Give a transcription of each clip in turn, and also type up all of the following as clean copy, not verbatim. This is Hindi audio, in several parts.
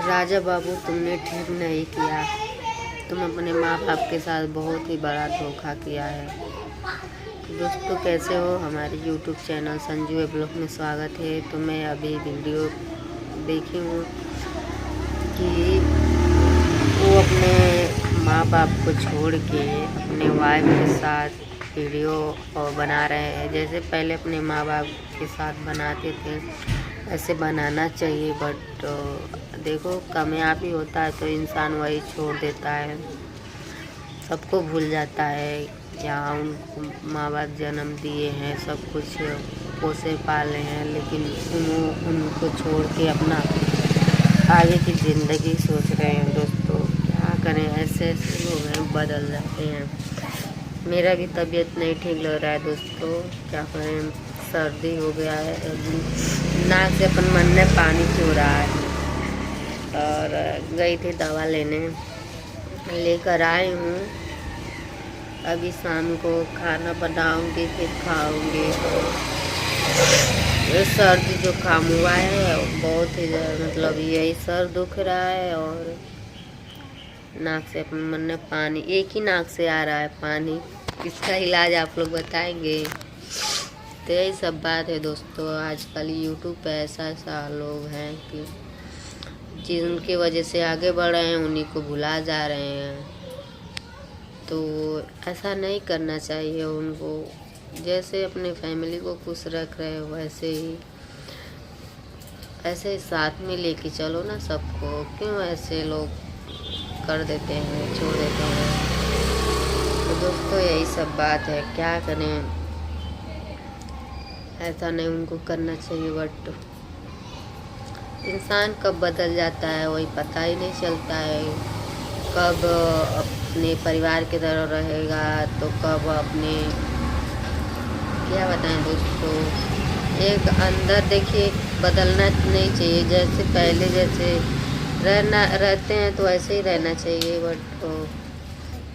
राजा बाबू, तुमने ठीक नहीं किया। तुम अपने माँ बाप के साथ बहुत ही बड़ा धोखा किया है। दोस्तों, कैसे हो? हमारे YouTube चैनल संजू ब्लॉग में स्वागत है। तो मैं अभी वीडियो देखी हूँ कि वो अपने माँ बाप को छोड़ के अपने वाइफ के साथ वीडियो बना रहे हैं। जैसे पहले अपने माँ बाप के साथ बनाते थे ऐसे बनाना चाहिए, बट देखो कामयाबी होता है तो इंसान वही छोड़ देता है, सबको भूल जाता है। यहाँ उनको माँ बाप जन्म दिए हैं, सब कुछ पोसे पाले हैं, लेकिन उनको छोड़ के अपना आगे की ज़िंदगी सोच रहे हैं। दोस्तों, क्या करें, ऐसे ऐसे लोग हैं, बदल जाते हैं। मेरा भी तबीयत नहीं ठीक लग रहा है दोस्तों, क्या करें, सर्दी हो गया है, नाक से अपन मन में पानी चू रहा है। और गई थी दवा लेने, लेकर आई हूँ। अभी शाम को खाना बनाऊंगी, फिर खाऊंगी। तो सर्दी जुकाम हुआ है बहुत ही, मतलब यही सर दुख रहा है और नाक से अपन मन में पानी, एक ही नाक से आ रहा है पानी। इसका इलाज आप लोग बताएंगे? तो यही सब बात है दोस्तों। आजकल यूट्यूब पे ऐसा लोग हैं कि जिनकी वजह से आगे बढ़ रहे हैं उन्हीं को भुला जा रहे हैं। तो ऐसा नहीं करना चाहिए उनको। जैसे अपने फैमिली को खुश रख रहे हो ऐसे ही साथ में लेके चलो ना सबको। क्यों ऐसे लोग कर देते हैं, छोड़ देते हैं? तो दोस्तों, यही सब बात है, क्या करें, ऐसा नहीं उनको करना चाहिए। बट इंसान कब बदल जाता है वही पता ही नहीं चलता है। कब अपने परिवार की तरह रहेगा तो कब अपने, क्या बताएं दोस्तों। एक अंदर देखिए, बदलना नहीं चाहिए। जैसे पहले जैसे रहते हैं तो ऐसे ही रहना चाहिए। बट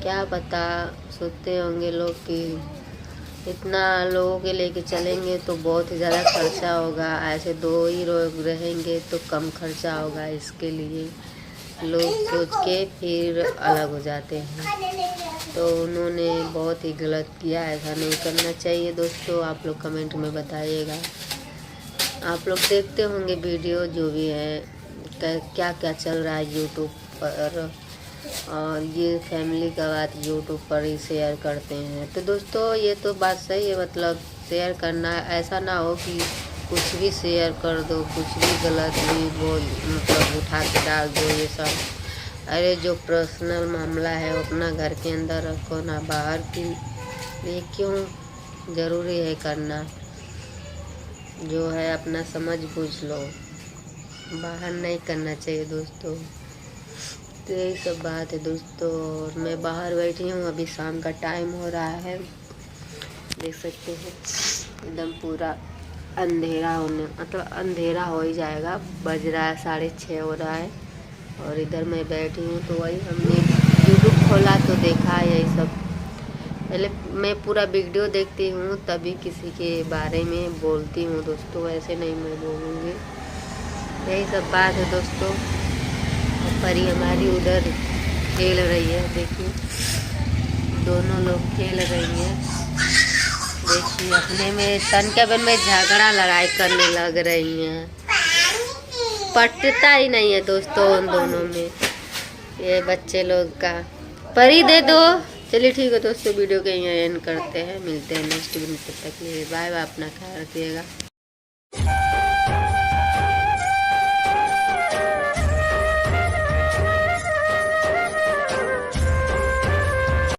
क्या पता, सोचते होंगे लोग कि इतना लोगों के लेके चलेंगे तो बहुत ही ज़्यादा खर्चा होगा, ऐसे दो ही लोग रहेंगे तो कम खर्चा होगा। इसके लिए लोग सोच के फिर अलग हो जाते हैं। तो उन्होंने बहुत ही गलत किया, ऐसा नहीं करना चाहिए दोस्तों। आप लोग कमेंट में बताइएगा। आप लोग देखते होंगे वीडियो जो भी है, क्या क्या चल रहा है यूट्यूब पर, और ये फैमिली का बात यूट्यूब पर ही शेयर करते हैं। तो दोस्तों, ये तो बात सही है, मतलब शेयर करना, ऐसा ना हो कि कुछ भी शेयर कर दो, कुछ भी गलत भी बोल, मतलब उठा के डाल दो ये सब। अरे जो पर्सनल मामला है वो अपना घर के अंदर रखो ना, बाहर की ये क्यों ज़रूरी है करना? जो है अपना समझ बूझ लो, बाहर नहीं करना चाहिए दोस्तों। तो यही सब बात है दोस्तों। और मैं बाहर बैठी हूँ, अभी शाम का टाइम हो रहा है, देख सकते हैं एकदम पूरा अंधेरा होने, मतलब अंधेरा हो ही जाएगा, बज रहा है 6:30 हो रहा है। और इधर मैं बैठी हूँ तो वही हमने यूट्यूब खोला तो देखा यही सब। पहले मैं पूरा वीडियो देखती हूँ तभी किसी के बारे में बोलती हूँ दोस्तों, ऐसे नहीं मैं बोलूँगी। यही सब बात है दोस्तों। परी हमारी उधर खेल रही है, देखिए दोनों लोग खेल रही हैं। देखिए अपने में तनकेबन में झगड़ा लड़ाई करने लग रही हैं, पटता ही नहीं है दोस्तों उन दोनों में, ये बच्चे लोग का। परी दे दो। चलिए ठीक है दोस्तों, वीडियो के यहाँ एंड करते हैं, मिलते हैं नेक्स्ट वीडियो। तब तक के लिए बाय बाय, अपना ख्याल रखिएगा।